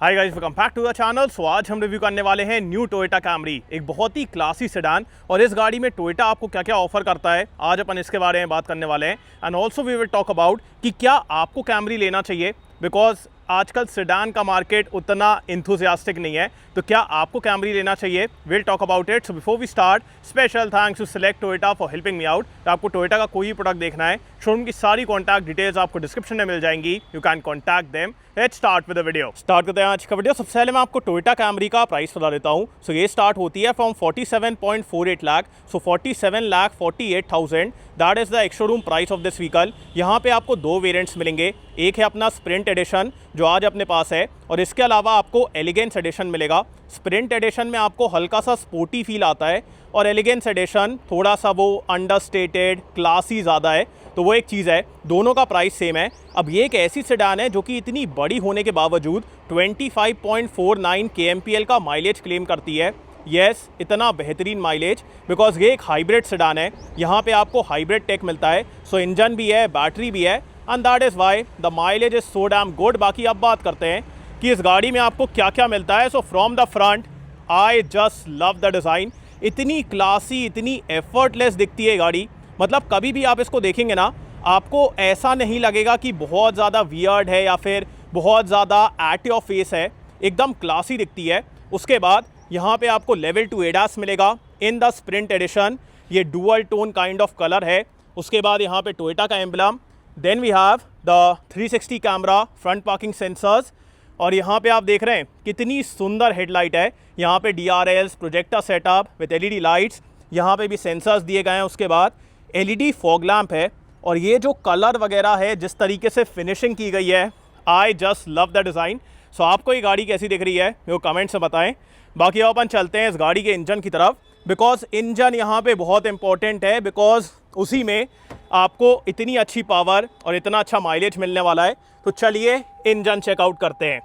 Hi guys, welcome back to the channel. So आज हम review करने वाले हैं न्यू टोयोटा कैमरी, एक बहुत ही क्लासी सेडान। और इस गाड़ी में टोयोटा आपको क्या क्या ऑफर करता है, आज अपन इसके बारे में बात करने वाले हैं। And also we will talk about कि क्या आपको कैमरी लेना चाहिए, बिकॉज आजकल सेडान का मार्केट उतना इंथुजियास्टिक नहीं है। तो क्या आपको कैमरी लेना चाहिए, will talk about it. So before we start, special thanks to Select Toyota for helping me out. तो आपको टोयोटा का कोई भी प्रोडक्ट देखना है, शोरूम की सारी कॉन्टैक्ट डिटेल्स आपको डिस्क्रिप्शन में मिल जाएंगी, you can contact them. Let's start with the video. Start करते हैं आज का वीडियो। सबसे पहले मैं आपको टोयोटा कैमरी का प्राइस बता देता हूँ। सो ये स्टार्ट होती है from 47.48 lakh, so 47,48,000 that is the ex showroom price of this vehicle. यहाँ पे आपको दो वेरिएंट्स मिलेंगे, एक है अपना स्प्रिंट एडिशन जो आज अपने पास है, और इसके अलावा आपको एलिगेंस एडिशन मिलेगा। स्प्रिंट एडिशन में आपको हल्का सा स्पोर्टी फील आता है, और एलिगेंस एडिशन थोड़ा सा वो अंडरस्टेटेड क्लासी ज़्यादा है। तो वो एक चीज़ है, दोनों का प्राइस सेम है। अब ये एक ऐसी सेडान है जो कि इतनी बड़ी होने के बावजूद 25.49 kmpl का माइलेज क्लेम करती है। यस, इतना बेहतरीन माइलेज, बिकॉज ये एक हाइब्रिड सेडान है। यहाँ पे आपको हाइब्रिड टेक मिलता है, सो इंजन भी है, बैटरी भी है, and that is why the mileage is so damn good. बाकी अब बात करते हैं कि इस गाड़ी में आपको क्या क्या मिलता है। So from the front I just love the design. इतनी क्लासी, इतनी एफर्टलेस दिखती है गाड़ी। मतलब कभी भी आप इसको देखेंगे ना, आपको ऐसा नहीं लगेगा कि बहुत ज़्यादा वियर्ड है या फिर बहुत ज़्यादा एट योर फेस है। एकदम क्लासी दिखती है। उसके बाद यहाँ पे आपको लेवल 2 एडास मिलेगा इन द स्प्रिंट एडिशन। ये dual tone kind of colour है। उसके बाद यहाँ पे टोयोटा का emblem. Then we have the 360 camera, front parking sensors, और यहाँ पे आप देख रहे हैं कितनी सुंदर हेडलाइट है। यहाँ पे DRLs, projector setup with LED lights, यहाँ पे भी सेंसर्स दिए गए हैं। उसके बाद LED फॉग लैम्प है, और ये जो कलर वगैरह है, जिस तरीके से फिनिशिंग की गई है, I just love the design. So आपको ये गाड़ी कैसी दिख रही है मेरे को कमेंट से बताएं। बाकी अब अपन चलते हैं इस गाड़ी के इंजन की तरफ, बिकॉज इंजन यहाँ पे बहुत इंपॉर्टेंट है, बिकॉज उसी में आपको इतनी अच्छी पावर और इतना अच्छा माइलेज मिलने वाला है। तो चलिए इंजन चेकआउट करते हैं।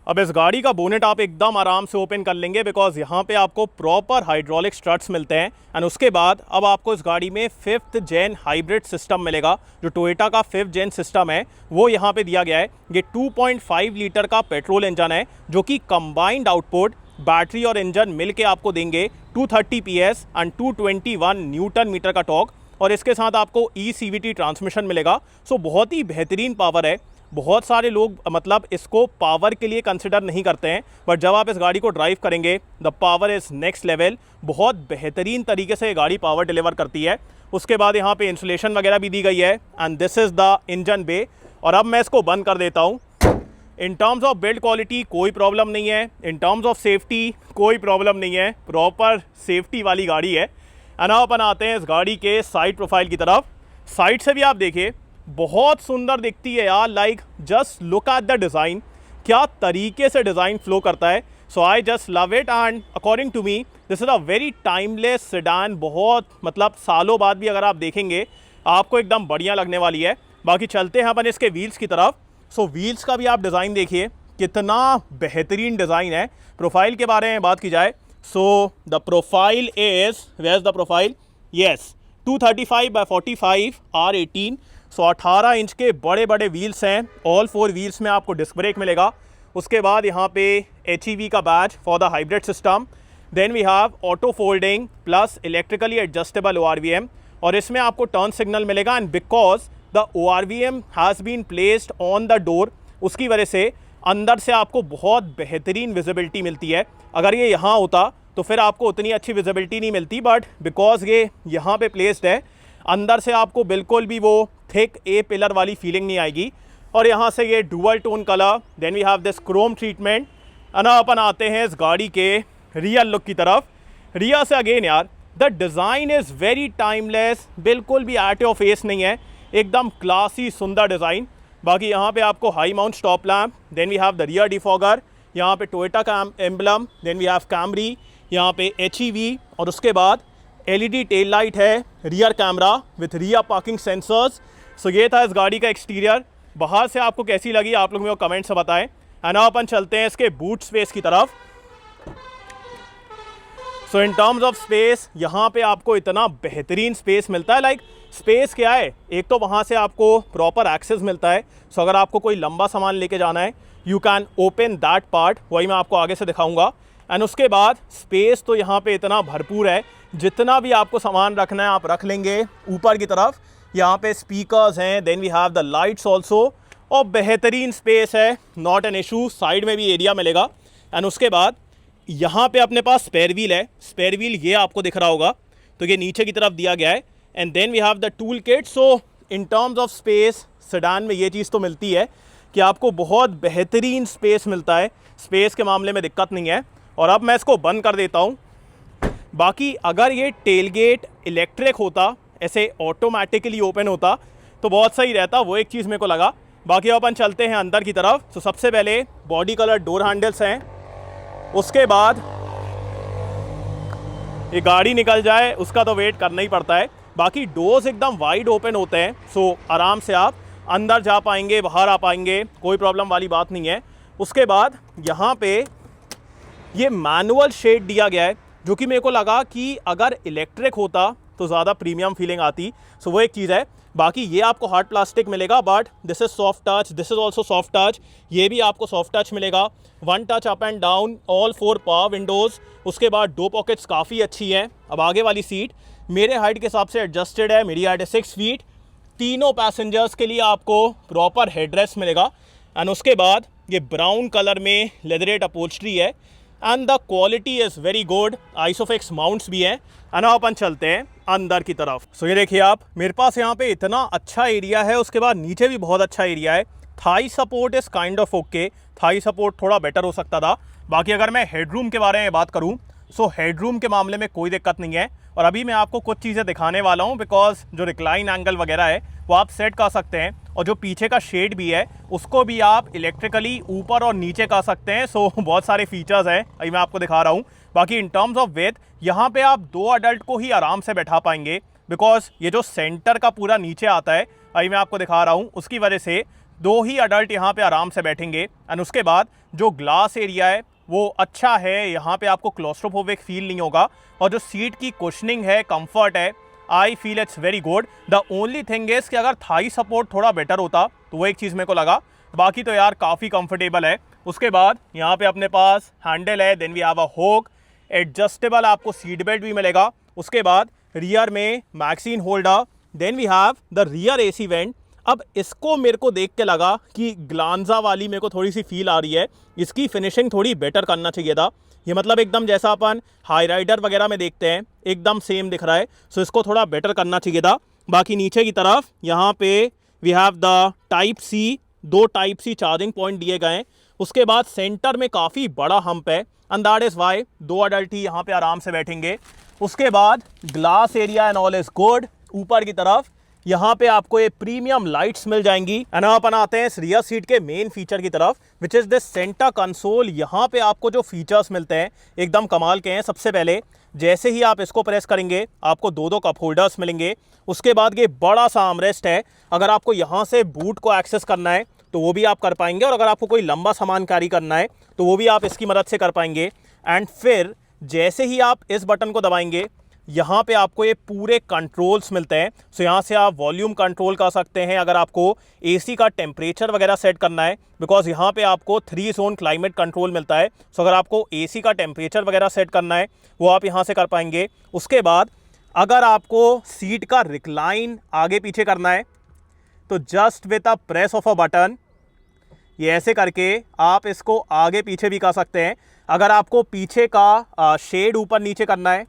अब इस गाड़ी का बोनेट आप एकदम आराम से ओपन कर लेंगे, बिकॉज यहाँ पे आपको प्रॉपर हाइड्रोलिक स्ट्रट्स मिलते हैं। एंड उसके बाद अब आपको इस गाड़ी में 5th जेन हाइब्रिड सिस्टम मिलेगा। जो टोयोटा का 5th जेन सिस्टम है वो यहाँ पे दिया गया है। ये 2.5 लीटर का पेट्रोल इंजन है, जो कि कंबाइंड आउटपुट बैटरी और इंजन मिल के आपको देंगे 230 PS एंड 221 न्यूटन मीटर का टॉर्क। और इसके साथ आपको ECVT ट्रांसमिशन मिलेगा। सो बहुत ही बेहतरीन पावर है। बहुत सारे लोग मतलब इसको पावर के लिए कंसिडर नहीं करते हैं, बट जब आप इस गाड़ी को ड्राइव करेंगे, the power is next level. बहुत बेहतरीन तरीके से ये गाड़ी पावर डिलीवर करती है। उसके बाद यहाँ पे इंसुलेशन वगैरह भी दी गई है, and this is the engine bay. और अब मैं इसको बंद कर देता हूँ। In terms of build quality कोई प्रॉब्लम नहीं है, इन टर्म्स ऑफ सेफ्टी कोई प्रॉब्लम नहीं है, प्रॉपर सेफ्टी वाली गाड़ी है। एंड अब अपन आते हैं इस गाड़ी के साइड प्रोफाइल की तरफ। साइड से भी आप देखिए, बहुत सुंदर दिखती है यार। Like just look at the design, क्या तरीके से डिज़ाइन फ्लो करता है। So I just love it, and according to me this is a very timeless sedan. बहुत मतलब सालों बाद भी अगर आप देखेंगे, आपको एकदम बढ़िया लगने वाली है। बाकी चलते हैं अपन इसके व्हील्स की तरफ। सो व्हील्स का भी आप डिज़ाइन देखिए, कितना बेहतरीन डिज़ाइन है। प्रोफाइल के बारे में बात की जाए, so the profile is, where is the profile, yes 235/45 R18। सो 18 इंच के बड़े बड़े व्हील्स हैं। ऑल 4 व्हील्स में आपको डिस्क ब्रेक मिलेगा। उसके बाद यहाँ पे HEV का badge for the hybrid system. Then we have auto folding plus electrically adjustable ORVM, और इसमें आपको टर्न सिग्नल मिलेगा। And because the ORVM has been placed on the door, उसकी वजह से अंदर से आपको बहुत बेहतरीन विजिबिलिटी मिलती है। अगर ये यहाँ होता तो फिर आपको उतनी अच्छी विजिबिलिटी नहीं मिलती, बट बिकॉज ये यहाँ पे प्लेस्ड है, अंदर से आपको बिल्कुल भी वो थिक ए पिलर वाली फीलिंग नहीं आएगी। और यहाँ से ये dual tone colour, then we have this chrome treatment. ना अपन आते हैं इस गाड़ी के रियर लुक की तरफ। रियर से अगेन यार, the design is very timeless, बिल्कुल भी एट योर फेस नहीं है, एकदम क्लासी सुंदर डिज़ाइन। बाकी यहाँ पे आपको high mount stop lamp, then we have the rear defogger, यहाँ पे टोयोटा का emblem, then we have Camry, यहाँ पे HEV, और उसके बाद LED टेल लाइट है, rear camera with rear parking sensors. So ये था इस गाड़ी का एक्सटीरियर। बाहर से आपको कैसी लगी आप लोग मेरे को कमेंट से बताएं। एंड अब अपन चलते हैं इसके बूट स्पेस की तरफ। सो इन टर्म्स ऑफ स्पेस, यहाँ पे आपको इतना बेहतरीन स्पेस मिलता है। लाइक स्पेस क्या है, एक तो वहाँ से आपको प्रॉपर एक्सेस मिलता है। सो अगर आपको कोई लंबा सामान लेके जाना है, you can open that part, वही मैं आपको आगे से दिखाऊंगा। एंड उसके बाद स्पेस तो यहाँ पे इतना भरपूर है, जितना भी आपको सामान रखना है आप रख लेंगे। ऊपर की तरफ यहाँ पे स्पीकर्स हैं, then we have the lights also, और बेहतरीन स्पेस है, नॉट एन इशू। साइड में भी एरिया मिलेगा। एंड उसके बाद यहाँ पे अपने पास स्पेयर व्हील है, स्पेयर व्हील ये आपको दिख रहा होगा, तो ये नीचे की तरफ दिया गया है। And then we have the tool kit. So in terms of space sedan में ये चीज़ तो मिलती है कि आपको बहुत बेहतरीन स्पेस मिलता है, स्पेस के मामले में दिक्कत नहीं है। और अब मैं इसको बंद कर देता हूँ। बाकी अगर ये टेलगेट इलेक्ट्रिक होता, ऐसे ऑटोमेटिकली ओपन होता तो बहुत सही रहता, वो एक चीज़ मेरे को लगा। बाकी अपन चलते हैं अंदर की तरफ। तो सबसे पहले बॉडी कलर डोर हैंडल्स हैं, उसके बाद ये गाड़ी निकल जाए उसका तो वेट करना ही पड़ता है। बाकी डोर्स एकदम वाइड ओपन होते हैं, सो आराम से आप अंदर जा पाएंगे, बाहर आ पाएंगे, कोई प्रॉब्लम वाली बात नहीं है। उसके बाद यहाँ पे ये मैनुअल शेड दिया गया है, जो कि मेरे को लगा कि अगर इलेक्ट्रिक होता तो ज़्यादा प्रीमियम फीलिंग आती, सो वो एक चीज़ है। बाकी ये आपको हार्ड प्लास्टिक मिलेगा, but this is soft touch, this is also soft touch, ये भी आपको सॉफ्ट टच मिलेगा। 1 touch up and down, all 4 power Windows. उसके बाद 2 पॉकेट्स काफ़ी अच्छी हैं। अब आगे वाली सीट मेरे हाइट के हिसाब से एडजस्टेड है, मेरी हाइट है 6 फीट। तीनों पैसेंजर्स के लिए आपको प्रॉपर हेडरेस्ट मिलेगा। एंड उसके बाद ये ब्राउन कलर में लेदरेट अपहोल्स्ट्री है, and the quality is very good. Isofix mounts भी हैं। एंड अपन चलते हैं अंदर की तरफ। सो ये देखिए आप, मेरे पास यहाँ पे इतना अच्छा एरिया है, उसके बाद नीचे भी बहुत अच्छा एरिया है। Thai support is kind of okay, Thai support थोड़ा बेटर हो सकता था। बाकी अगर मैं हेडरूम के बारे में बात करूँ, सो हेडरूम के मामले में कोई दिक्कत नहीं है। और अभी मैं आपको कुछ चीज़ें दिखाने वाला हूँ, बिकॉज जो रिक्लाइन एंगल वगैरह है वो आप सेट कर सकते हैं, और जो पीछे का शेड भी है उसको भी आप इलेक्ट्रिकली ऊपर और नीचे कर सकते हैं। सो बहुत सारे फीचर्स हैं, अभी मैं आपको दिखा रहा हूँ। बाकी इन टर्म्स ऑफ विड्थ यहाँ पे आप 2 अडल्ट को ही आराम से बैठा पाएंगे, बिकॉज ये जो सेंटर का पूरा नीचे आता है, अभी मैं आपको दिखा रहा हूँ, उसकी वजह से 2 ही अडल्ट यहाँ पे आराम से बैठेंगे। एंड उसके बाद जो ग्लास एरिया है वो अच्छा है, यहाँ पे आपको क्लॉस्ट्रोफोबिक फील नहीं होगा। और जो सीट की कुशनिंग है, कंफर्ट है, I feel it's very good. The only thing is कि अगर थाई सपोर्ट थोड़ा बेटर होता तो वो एक चीज़ मेरे को लगा। बाकी तो यार काफ़ी कंफर्टेबल है। उसके बाद यहाँ पे अपने पास हैंडल है, then we have a hook, adjustable आपको सीट बेल्ट भी मिलेगा। उसके बाद रियर में magazine holder, then we have the rear AC vent. अब इसको मेरे को देख के लगा कि ग्लांजा वाली मेरे को थोड़ी सी फील आ रही है, इसकी फिनिशिंग थोड़ी बेटर करना चाहिए था। ये मतलब एकदम जैसा अपन हाई राइडर वगैरह में देखते हैं, एकदम सेम दिख रहा है, सो इसको थोड़ा बेटर करना चाहिए था। बाकी नीचे की तरफ यहाँ पे we have the type C, 2 type C charging point दिए गए हैं। उसके बाद सेंटर में काफ़ी बड़ा हम्प है, and that is why 2 adult ही यहाँ पे आराम से बैठेंगे। उसके बाद glass area and all is good. ऊपर की तरफ यहाँ पे आपको ये प्रीमियम लाइट्स मिल जाएंगी। एंड अपन आते हैं इस रियर सीट के मेन फीचर की तरफ, which is this centre console. यहाँ पे आपको जो फीचर्स मिलते हैं एकदम कमाल के हैं। सबसे पहले जैसे ही आप इसको प्रेस करेंगे आपको 2 कप होल्डर्स मिलेंगे। उसके बाद ये बड़ा सा आर्मरेस्ट है, अगर आपको यहाँ से बूट को एक्सेस करना है तो वो भी आप कर पाएंगे, और अगर आपको कोई लंबा सामान कैरी करना है तो वो भी आप इसकी मदद से कर पाएंगे। एंड फिर जैसे ही आप इस बटन को दबाएंगे यहाँ पे आपको ये पूरे कंट्रोल्स मिलते हैं। सो यहाँ से आप वॉल्यूम कंट्रोल कर सकते हैं, अगर आपको एसी का टेम्परेचर वगैरह सेट करना है, बिकॉज यहाँ पे आपको 3 जोन क्लाइमेट कंट्रोल मिलता है। सो अगर आपको एसी का टेम्परेचर वगैरह सेट करना है वो आप यहाँ से कर पाएंगे। उसके बाद अगर आपको सीट का रिक्लाइन आगे पीछे करना है तो just with a press of a button ये ऐसे करके आप इसको आगे पीछे भी कर सकते हैं। अगर आपको पीछे का शेड ऊपर नीचे करना है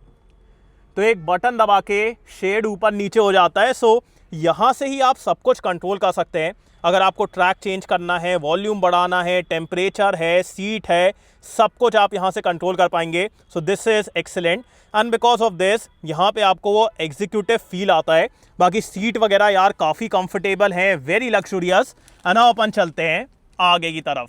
तो एक बटन दबा के शेड ऊपर नीचे हो जाता है। सो यहाँ से ही आप सब कुछ कंट्रोल कर सकते हैं। अगर आपको ट्रैक चेंज करना है, वॉल्यूम बढ़ाना है, टेम्परेचर है, सीट है, सब कुछ आप यहाँ से कंट्रोल कर पाएंगे। So this is excellent, and because of this यहाँ पे आपको वो एग्जीक्यूटिव फील आता है। बाकी सीट वगैरह यार काफ़ी कंफर्टेबल हैं, वेरी लग्जूरियस। ना अपन चलते हैं आगे की तरफ।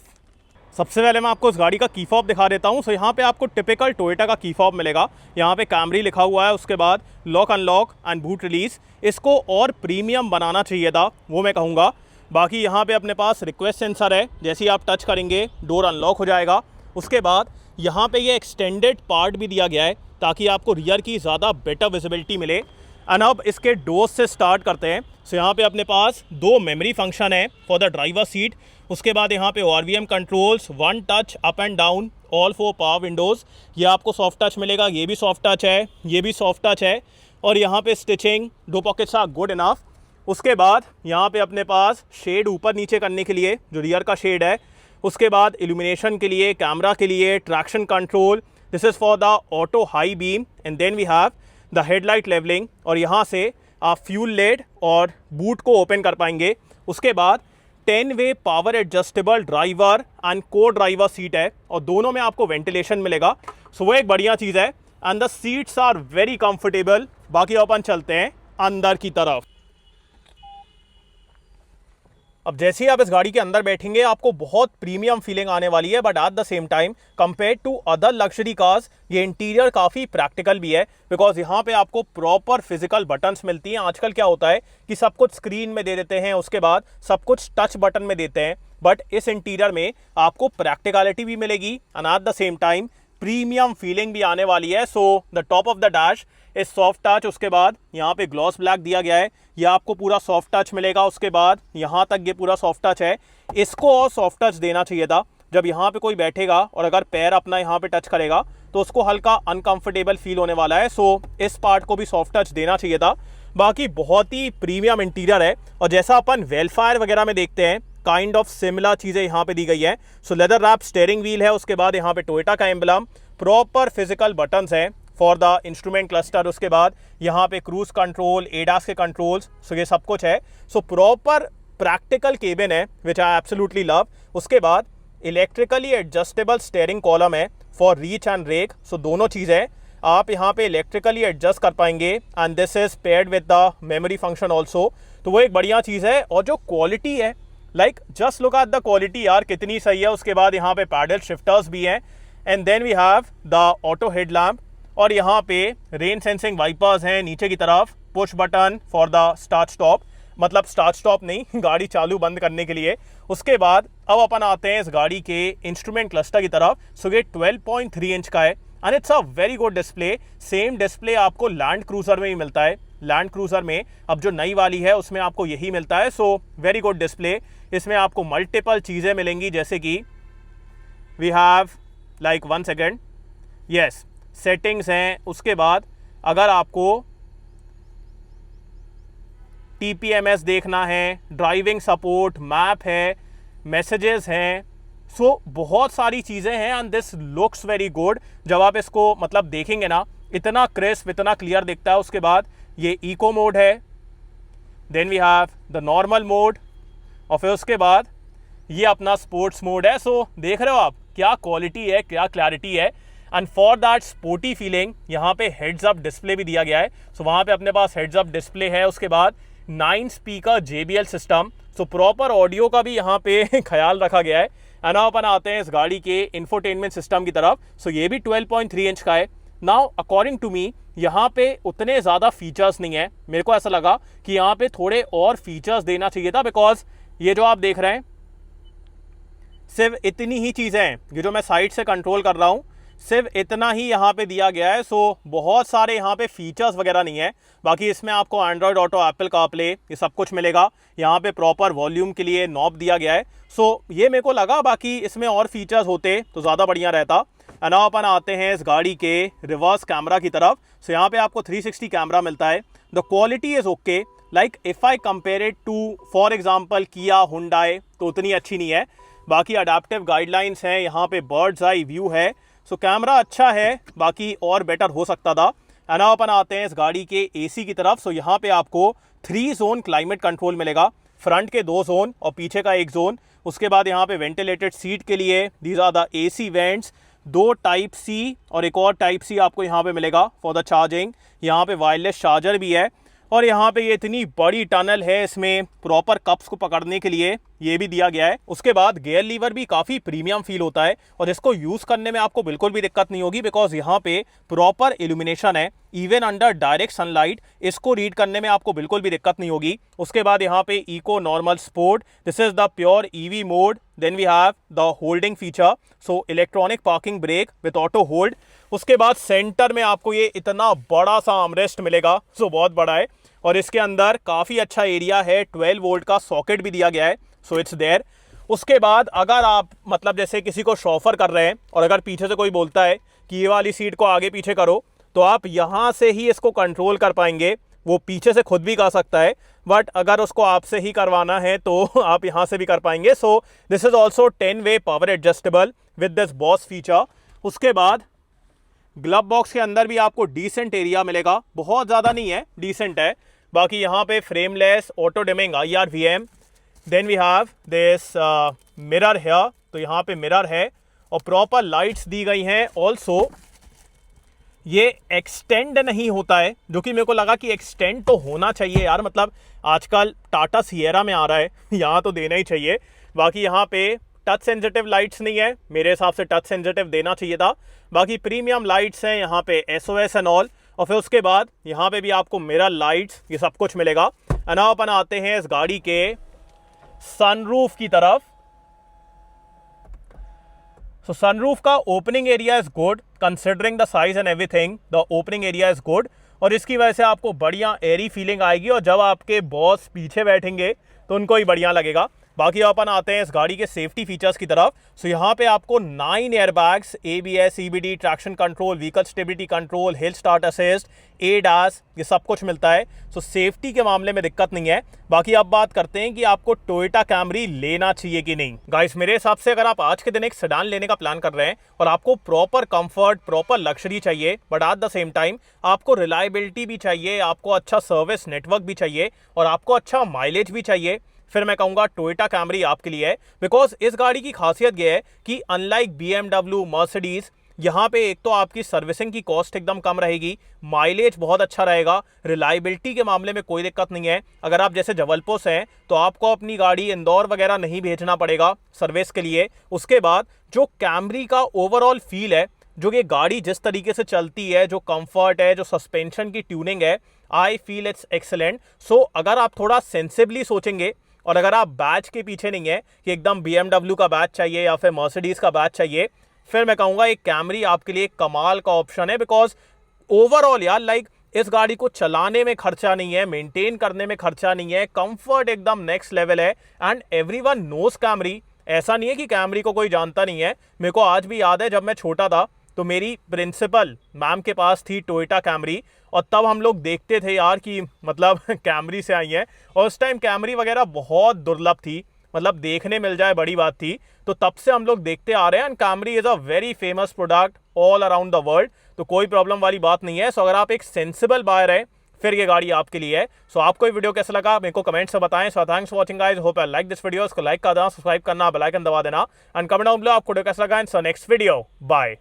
सबसे पहले मैं आपको इस गाड़ी का की फॉब दिखा देता हूँ। सो यहाँ पे आपको टिपिकल टोयोटा का की फॉब मिलेगा। यहाँ पे कैमरी लिखा हुआ है, उसके बाद lock unlock and boot release. इसको और प्रीमियम बनाना चाहिए था, वो मैं कहूँगा। बाकी यहाँ पे अपने पास रिक्वेस्ट सेंसर है, जैसे ही आप टच करेंगे डोर अनलॉक हो जाएगा। उसके बाद यहाँ पे ये एक्सटेंडेड पार्ट भी दिया गया है ताकि आपको रियर की ज़्यादा बेटर विजिबिलिटी मिले। एंड अब इसके डोर्स से स्टार्ट करते हैं। सो यहाँ पे अपने पास 2 मेमोरी फंक्शन है फॉर द ड्राइवर सीट। उसके बाद यहाँ पे ORVM controls, one touch up and down, all 4 power Windows, ये आपको सॉफ्ट टच मिलेगा, ये भी सॉफ्ट टच है, ये भी सॉफ्ट टच है। और यहाँ पे stitching, 2 pockets are good enough. उसके बाद यहाँ पे अपने पास शेड ऊपर नीचे करने के लिए जो रियर का शेड है, उसके बाद इल्यूमिनेशन के लिए, कैमरा के लिए, traction control, this is for the auto high beam. And then we have the headlight levelling, और यहाँ से आप फ्यूल लेड और बूट को ओपन कर पाएंगे। उसके बाद 10-वे power adjustable driver and co driver seat है, और दोनों में आपको वेंटिलेशन मिलेगा, सो वो एक बढ़िया चीज़ है। And the seats are very comfortable. बाकी अपन चलते हैं अंदर की तरफ। अब जैसे ही आप इस गाड़ी के अंदर बैठेंगे आपको बहुत प्रीमियम फीलिंग आने वाली है, but at the same time compare to other luxury cars ये इंटीरियर काफ़ी प्रैक्टिकल भी है, बिकॉज यहाँ पे आपको प्रॉपर फिजिकल बटन्स मिलती हैं। आजकल क्या होता है कि सब कुछ स्क्रीन में दे देते हैं, उसके बाद सब कुछ टच बटन में देते हैं, बट इस इंटीरियर में आपको प्रैक्टिकलिटी भी मिलेगी and eight the same time premium feeling भी आने वाली है। So the top of the dash इस सॉफ्ट टच, उसके बाद यहाँ पे ग्लॉस ब्लैक दिया गया है, ये आपको पूरा सॉफ्ट टच मिलेगा। उसके बाद यहाँ तक ये पूरा सॉफ्ट टच है, इसको और सॉफ्ट टच देना चाहिए था। जब यहाँ पे कोई बैठेगा और अगर पैर अपना यहाँ पे टच करेगा तो उसको हल्का अनकंफर्टेबल फील होने वाला है, सो इस पार्ट को भी सॉफ्ट टच देना चाहिए था। बाकी बहुत ही प्रीमियम इंटीरियर है, और जैसा अपन वेलफायर वगैरह में देखते हैं काइंड ऑफ सिमिलर चीज़ें यहाँ पे दी गई है। सो लेदर रैप स्टीयरिंग व्हील है, उसके बाद यहाँ पे टोयोटा का एम्बलम, प्रॉपर फिजिकल बटन्स हैं फॉर द इंस्ट्रूमेंट क्लस्टर, उसके बाद यहाँ पे क्रूज कंट्रोल, एडास के कंट्रोल्स, सो ये सब कुछ है। सो प्रॉपर प्रैक्टिकल केबिन है विच आई एब्सोल्युटली लव। उसके बाद इलेक्ट्रिकली एडजस्टेबल स्टीयरिंग कॉलम है फॉर रीच एंड ब्रेक, सो दोनों चीज़ें आप यहाँ पे इलेक्ट्रिकली एडजस्ट कर पाएंगे, and this is paired with the memory function also, तो वो एक बढ़िया चीज़ है। और जो क्वालिटी है, like just look at the quality यार, कितनी सही है। उसके बाद यहाँ पे पैडल शिफ्टर्स भी हैं, and then we have the auto headlamp, और यहाँ पे रेन सेंसिंग वाइपर्स हैं नीचे की तरफ, push button for the start stop, मतलब स्टार्ट स्टॉप नहीं, गाड़ी चालू बंद करने के लिए। उसके बाद अब अपन आते हैं इस गाड़ी के इंस्ट्रूमेंट क्लस्टर की तरफ। सो ये 12.3 इंच का है and it's a very good display. Same display आपको लैंड क्रूजर में ही मिलता है। लैंड क्रूजर में अब जो नई वाली है उसमें आपको यही मिलता है, सो वेरी गुड डिस्प्ले। इसमें आपको मल्टीपल चीज़ें मिलेंगी, जैसे कि we have like 1 second, yes, settings हैं। उसके बाद अगर आपको TPMS देखना है, ड्राइविंग सपोर्ट, मैप है, मैसेजेस हैं, सो बहुत सारी चीज़ें हैं and this looks very good. जब आप इसको मतलब देखेंगे ना, इतना क्रिस्प, इतना क्लियर दिखता है। उसके बाद ये इको मोड है, then we have the normal mode, और फिर उसके बाद ये अपना स्पोर्ट्स मोड है। सो देख रहे हो आप क्या क्वालिटी है, क्या क्लैरिटी है। And for that sporty feeling यहाँ पे हेड्स अप डिस्प्ले भी दिया गया है, सो वहाँ पे अपने पास हेड्स अप डिस्प्ले है। उसके बाद 9 speaker JBL system, so proper audio का भी यहाँ पे ख्याल रखा गया है। एंड अब अपन आते हैं इस गाड़ी के इंफोटेनमेंट सिस्टम की तरफ। सो ये भी 12.3 इंच का है। नाउ अकॉर्डिंग टू मी यहाँ पे उतने ज़्यादा फीचर्स नहीं है, मेरे को ऐसा लगा कि यहाँ पे थोड़े और फीचर्स देना चाहिए था, बिकॉज ये जो आप देख रहे हैं सिर्फ इतनी ही चीज़ें हैं, ये जो मैं साइड से कंट्रोल कर रहा हूँ सिर्फ इतना ही यहाँ पे दिया गया है। सो बहुत सारे यहाँ पे फीचर्स वगैरह नहीं है। बाकी इसमें आपको एंड्रॉयड ऑटो, एप्पल कारप्ले, ये सब कुछ मिलेगा। यहाँ पे प्रॉपर वॉल्यूम के लिए नॉब दिया गया है। सो ये मेरे को लगा बाकी इसमें और फीचर्स होते तो ज़्यादा बढ़िया रहता। एंड नाउ अपन आते हैं इस गाड़ी के रिवर्स कैमरा की तरफ। सो यहाँ पे आपको 360 कैमरा मिलता है। The quality is okay, like if I compare it to for example Kia, Hyundai, तो उतनी अच्छी नहीं है। बाकी अडेप्टिव गाइडलाइंस हैं, यहाँ पे बर्ड्स आई व्यू है। सो कैमरा अच्छा है, बाकी और बेटर हो सकता था। एंड नाउ अपन आते हैं इस गाड़ी के AC की तरफ। सो यहाँ पे आपको 3 जोन क्लाइमेट कंट्रोल मिलेगा, फ्रंट के 2 जोन और पीछे का 1 जोन। उसके बाद यहाँ पे वेंटिलेटेड सीट के लिए these are the AC vents, 2 type C और एक और टाइप C आपको यहाँ पे मिलेगा फॉर द चार्जिंग। यहाँ पे वायरलेस चार्जर भी है, और यहाँ पे ये इतनी बड़ी टनल है, इसमें प्रॉपर कप्स को पकड़ने के लिए ये भी दिया गया है। उसके बाद गियर लीवर भी काफ़ी प्रीमियम फील होता है, और इसको यूज़ करने में आपको बिल्कुल भी दिक्कत नहीं होगी, बिकॉज यहाँ पे प्रॉपर इल्यूमिनेशन है। इवन अंडर डायरेक्ट सनलाइट इसको रीड करने में आपको बिल्कुल भी दिक्कत नहीं होगी। उसके बाद यहाँ पे eco, normal, sport, this is the pure EV mode. Then we have the holding feature, so electronic parking brake with auto hold. उसके बाद सेंटर में आपको ये इतना बड़ा सा आर्मरेस्ट मिलेगा, सो बहुत बड़ा है, और इसके अंदर काफ़ी अच्छा एरिया है। 12 वोल्ट का सॉकेट भी दिया गया है, सो इट्स देयर। उसके बाद अगर आप मतलब जैसे किसी को शॉफर कर रहे हैं और अगर पीछे से कोई बोलता है कि ये वाली सीट को आगे पीछे करो, तो आप यहाँ से ही इसको कंट्रोल कर पाएंगे। वो पीछे से खुद भी कर सकता है, बट अगर उसको आपसे ही करवाना है तो आप यहाँ से भी कर पाएंगे। सो दिस इज ऑल्सो 10-वे power adjustable with this boss feature. उसके बाद ग्लव बॉक्स के अंदर भी आपको डिसेंट एरिया मिलेगा, बहुत ज़्यादा नहीं है, डिसेंट है। बाकी यहाँ पे frameless auto dimming IRVM। Then we have this mirror है, तो यहाँ पे मिरर है और प्रॉपर लाइट्स दी गई हैं। ऑल्सो ये एक्सटेंड नहीं होता है, जो कि मेरे को लगा कि एक्सटेंड तो होना चाहिए यार, मतलब आजकल टाटा सिएरा में आ रहा है, यहाँ तो देना ही चाहिए। बाकी यहाँ पे टच सेंसिटिव लाइट्स नहीं है, मेरे हिसाब से टच सेंसिटिव देना चाहिए था। बाकी प्रीमियम लाइट्स हैं यहाँ पे, SOS एंड ऑल। और फिर उसके बाद यहाँ पे भी आपको मिरर लाइट्स, ये सब कुछ मिलेगा। अब अपन आते हैं इस गाड़ी के सनरूफ की तरफ। So sunroof का opening area is good, considering the size and everything, the opening area is good. और इसकी वजह से आपको बढ़िया एयरी फीलिंग आएगी और जब आपके बॉस पीछे बैठेंगे तो उनको ही बढ़िया लगेगा। बाकी अपन आते हैं इस गाड़ी के सेफ्टी फीचर्स की तरफ। सो यहाँ पे आपको 9 airbags, ABS, EBD, traction control, vehicle stability control, hill start assist, ADAS, ये सब कुछ मिलता है। सो सेफ्टी के मामले में दिक्कत नहीं है। बाकी अब बात करते हैं कि आपको टोयोटा कैमरी लेना चाहिए कि नहीं। गाइस मेरे हिसाब से अगर आप आज के दिन एक सेडान लेने का प्लान कर रहे हैं और आपको प्रॉपर कंफर्ट, प्रॉपर लग्जरी चाहिए, but at the same time आपको रिलायबिलिटी भी चाहिए, आपको अच्छा सर्विस नेटवर्क भी चाहिए और आपको अच्छा माइलेज भी चाहिए, फिर मैं कहूँगा टोयोटा कैमरी आपके लिए है। बिकॉज इस गाड़ी की खासियत यह है कि अनलाइक BMW, मर्सिडीज, यहाँ पे एक तो आपकी सर्विसिंग की कॉस्ट एकदम कम रहेगी, माइलेज बहुत अच्छा रहेगा, रिलायबिलिटी के मामले में कोई दिक्कत नहीं है। अगर आप जैसे जबलपुर से हैं तो आपको अपनी गाड़ी इंदौर वगैरह नहीं भेजना पड़ेगा सर्विस के लिए। उसके बाद जो कैमरी का ओवरऑल फील है, जो ये गाड़ी जिस तरीके से चलती है, जो कंफर्ट है, जो सस्पेंशन की ट्यूनिंग है, आई फील इट्स एक्सेलेंट। सो अगर आप थोड़ा सेंसिबली सोचेंगे और अगर आप बैच के पीछे नहीं है कि एकदम BMW का बैच चाहिए या फिर मर्सिडीज का बैच चाहिए, फिर मैं कहूँगा एक कैमरी आपके लिए कमाल का ऑप्शन है। बिकॉज ओवरऑल यार लाइक इस गाड़ी को चलाने में खर्चा नहीं है, मेंटेन करने में खर्चा नहीं है, कंफर्ट एकदम नेक्स्ट लेवल है एंड एवरीवन नोज कैमरी। ऐसा नहीं है कि कैमरी को कोई जानता नहीं है। मेरे को आज भी याद है जब मैं छोटा था तो मेरी प्रिंसिपल मैम के पास थी टोयोटा कैमरी और तब हम लोग देखते थे यार कि मतलब कैमरी से आई है, और उस टाइम कैमरी वगैरह बहुत दुर्लभ थी, मतलब देखने मिल जाए बड़ी बात थी। तो तब से हम लोग देखते आ रहे हैं and Camry is a very famous product all around the world, तो कोई प्रॉब्लम वाली बात नहीं है। सो अगर आप एक सेंसिबल बायर है फिर ये गाड़ी आपके लिए है। सो आपको ये वीडियो कैसा लगा मेरे को कमेंट से बताएं। So thanks for watching guys, hope I like this video. इसको लाइक कर देना, सब्सक्राइब करना, बेल आइकन दबा देना एंड कमेंट डाउन बिलो आपको वीडियो कैसा लगा। इन सो नेक्स्ट वीडियो, बाय।